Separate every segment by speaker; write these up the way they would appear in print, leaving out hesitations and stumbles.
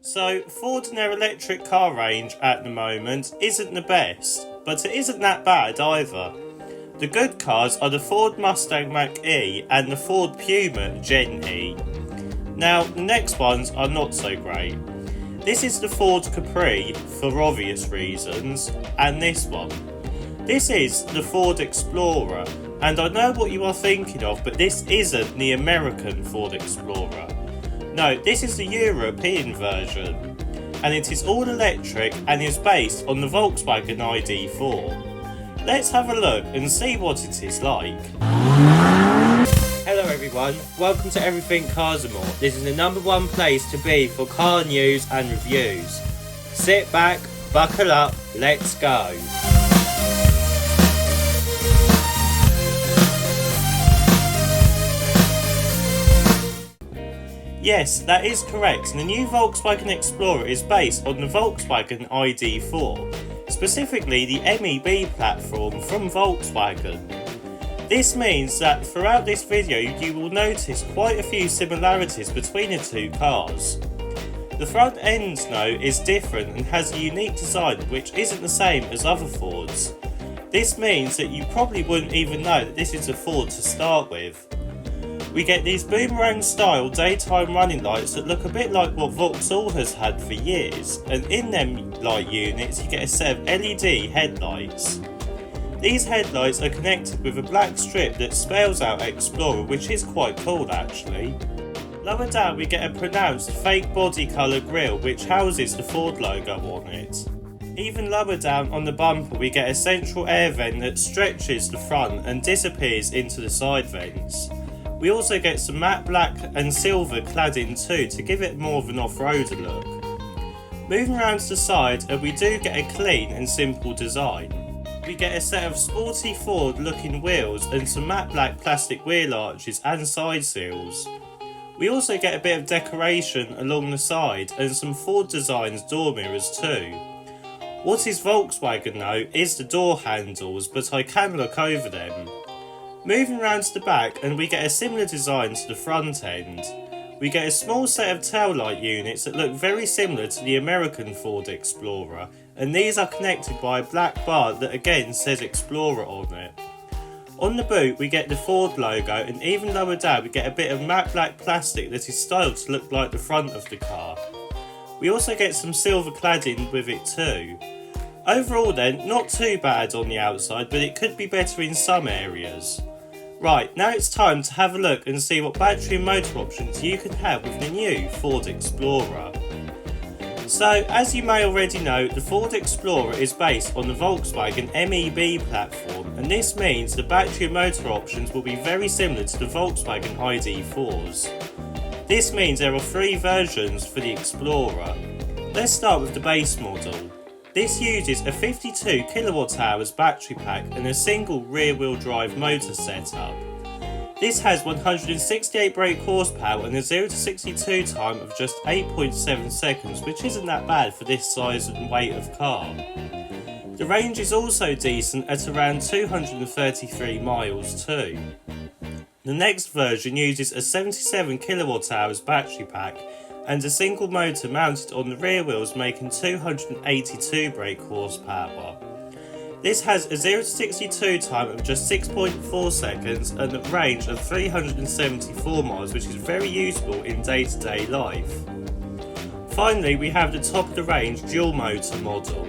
Speaker 1: So, Ford and their electric car range at the moment isn't the best, but it isn't that bad either. The good cars are the Ford Mustang Mach-E and the Ford Puma Gen E. Now, the next ones are not so great. This is the Ford Capri, for obvious reasons, and this one. This is the Ford Explorer, and I know what you are thinking of, but this isn't the American Ford Explorer. No, this is the European version, and it is all electric and is based on the Volkswagen ID.4. Let's have a look and see what it is like. Hello everyone, welcome to Everything Cars and More. This is the #1 place to be for car news and reviews. Sit back, buckle up, let's go. Yes, that is correct, and the new Volkswagen Explorer is based on the Volkswagen ID.4, specifically the MEB platform from Volkswagen. This means that throughout this video you will notice quite a few similarities between the two cars. The front end though is different and has a unique design which isn't the same as other Fords. This means that you probably wouldn't even know that this is a Ford to start with. We get these boomerang style daytime running lights that look a bit like what Vauxhall has had for years, and in them light units you get a set of LED headlights. These headlights are connected with a black strip that spells out Explorer, which is quite cool actually. Lower down we get a pronounced fake body colour grille which houses the Ford logo on it. Even lower down on the bumper we get a central air vent that stretches the front and disappears into the side vents. We also get some matte black and silver cladding too to give it more of an off-roader look. Moving around to the side, we do get a clean and simple design. We get a set of sporty Ford looking wheels and some matte black plastic wheel arches and side seals. We also get a bit of decoration along the side and some Ford Designs door mirrors too. What is Volkswagen though is the door handles, but I can look over them. Moving around to the back and we get a similar design to the front end. We get a small set of tail light units that look very similar to the American Ford Explorer, and these are connected by a black bar that again says Explorer on it. On the boot we get the Ford logo, and even lower down we get a bit of matte black plastic that is styled to look like the front of the car. We also get some silver cladding with it too. Overall then, not too bad on the outside, but it could be better in some areas. Right, now it's time to have a look and see what battery and motor options you can have with the new Ford Explorer. So, as you may already know, the Ford Explorer is based on the Volkswagen MEB platform, and this means the battery and motor options will be very similar to the Volkswagen ID.4s. This means there are 3 versions for the Explorer. Let's start with the base model. This uses a 52 kWh battery pack and a single rear-wheel drive motor setup. This has 168 brake horsepower and a 0 to 62 time of just 8.7 seconds, which isn't that bad for this size and weight of car. The range is also decent at around 233 miles too. The next version uses a 77 kWh battery pack and a single motor mounted on the rear wheels, making 282 brake horsepower. This has a 0 to 62 time of just 6.4 seconds and a range of 374 miles, which is very useful in day-to-day life. Finally, we have the top of the range dual motor model.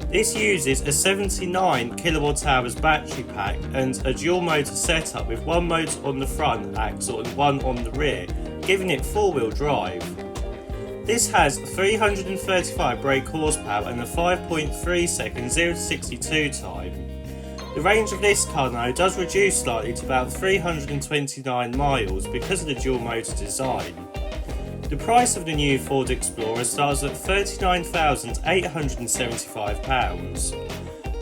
Speaker 1: This uses a 79 kWh battery pack and a dual motor setup with one motor on the front axle and one on the rear, giving it 4-wheel drive. This has 335 brake horsepower and a 5.3 second 0 to 62 time. The range of this car now does reduce slightly to about 329 miles because of the dual motor design. The price of the new Ford Explorer starts at £39,875.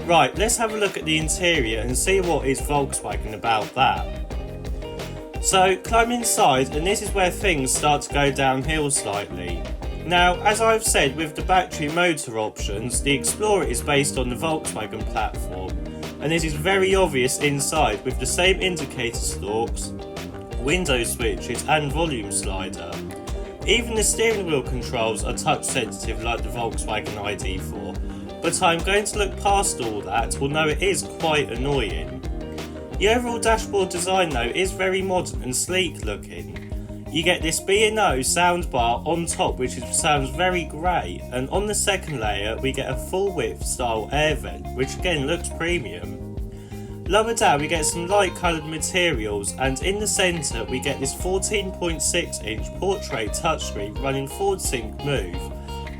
Speaker 1: Right, let's have a look at the interior and see what is Volkswagen about that. So, climb inside, and this is where things start to go downhill slightly. Now, as I've said with the battery motor options, the Explorer is based on the Volkswagen platform, and this is very obvious inside with the same indicator stalks, window switches and volume slider. Even the steering wheel controls are touch sensitive like the Volkswagen ID4, but I'm going to look past all that, although it is quite annoying. The overall dashboard design though is very modern and sleek looking. You get this B&O soundbar on top which sounds very great, and on the second layer we get a full width style air vent which again looks premium. Lower down we get some light coloured materials, and in the centre we get this 14.6 inch portrait touchscreen running Forward Sync Move,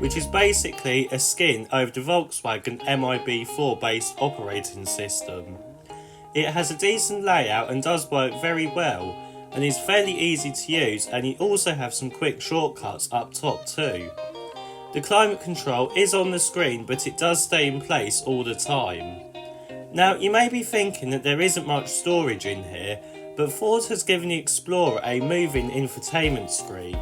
Speaker 1: which is basically a skin over the Volkswagen MIB4 based operating system. It has a decent layout and does work very well, and is fairly easy to use, and you also have some quick shortcuts up top too. The climate control is on the screen, but it does stay in place all the time. Now you may be thinking that there isn't much storage in here, but Ford has given the Explorer a moving infotainment screen.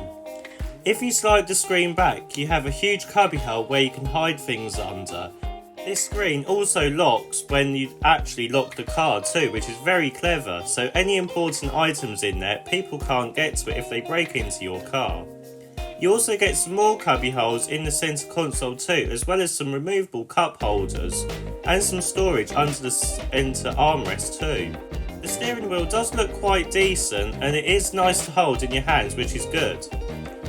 Speaker 1: If you slide the screen back, you have a huge cubbyhole where you can hide things under. This screen also locks when you actually lock the car too, which is very clever, so any important items in there, people can't get to it if they break into your car. You also get some more cubby holes in the centre console too, as well as some removable cup holders and some storage under the centre armrest too. The steering wheel does look quite decent, and it is nice to hold in your hands, which is good.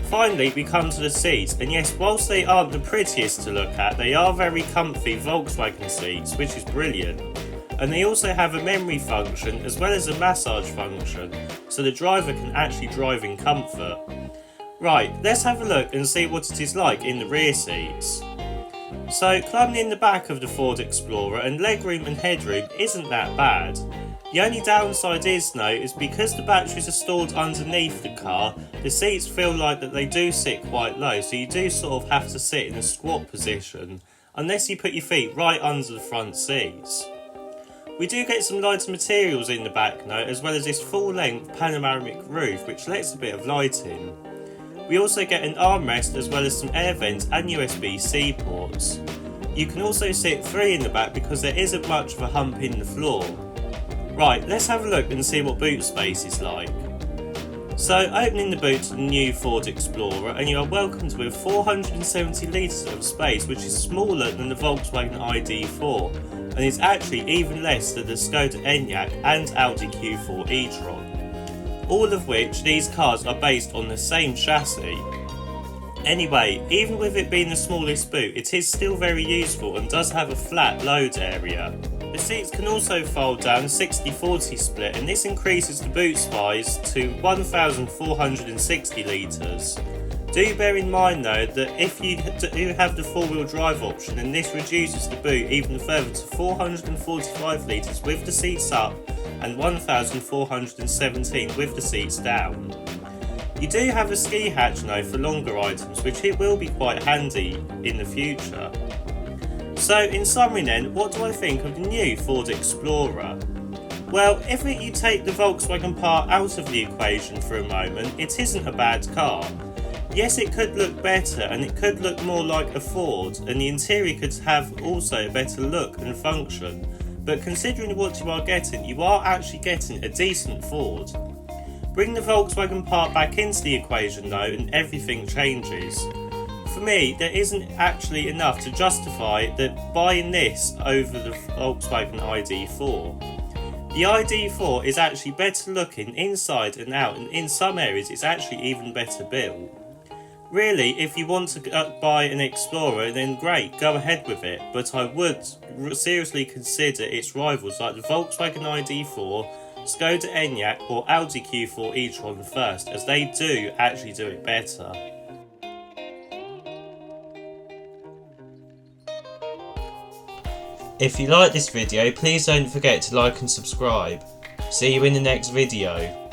Speaker 1: Finally we come to the seats, and yes, whilst they aren't the prettiest to look at, they are very comfy Volkswagen seats, which is brilliant. And they also have a memory function as well as a massage function, so the driver can actually drive in comfort. Right, let's have a look and see what it is like in the rear seats. So climbing in the back of the Ford Explorer, and legroom and headroom isn't that bad. The only downside is though, is because the batteries are stored underneath the car, the seats feel like that they do sit quite low, so you do sort of have to sit in a squat position, unless you put your feet right under the front seats. We do get some lighter materials in the back though, as well as this full length panoramic roof which lets a bit of light in. We also get an armrest as well as some air vents and USB-C ports. You can also sit 3 in the back because there isn't much of a hump in the floor. Right, let's have a look and see what boot space is like. So opening the boot to the new Ford Explorer, and you are welcomed with 470 litres of space, which is smaller than the Volkswagen ID4 and is actually even less than the Skoda Enyaq and Audi Q4 e-tron. All of which these cars are based on the same chassis. Anyway, even with it being the smallest boot, it is still very useful and does have a flat load area. The seats can also fold down 60-40 split, and this increases the boot size to 1,460 litres. Do bear in mind though that if you do have the 4-wheel drive option, then this reduces the boot even further to 445 litres with the seats up and 1,417 with the seats down. You do have a ski hatch though for longer items, which it will be quite handy in the future. So in summary then, what do I think of the new Ford Explorer? Well, if you take the Volkswagen part out of the equation for a moment, it isn't a bad car. Yes, it could look better and it could look more like a Ford, and the interior could have also a better look and function. But considering what you are actually getting a decent Ford. Bring the Volkswagen part back into the equation though, and everything changes. For me, there isn't actually enough to justify that buying this over the Volkswagen ID4. The ID4 is actually better looking inside and out, and in some areas it's actually even better built. Really, if you want to buy an Explorer, then great, go ahead with it, but I would seriously consider its rivals like the Volkswagen ID4, Skoda Enyaq or Audi Q4 e-tron first, as they do actually do it better. If you like this video, please don't forget to like and subscribe. See you in the next video.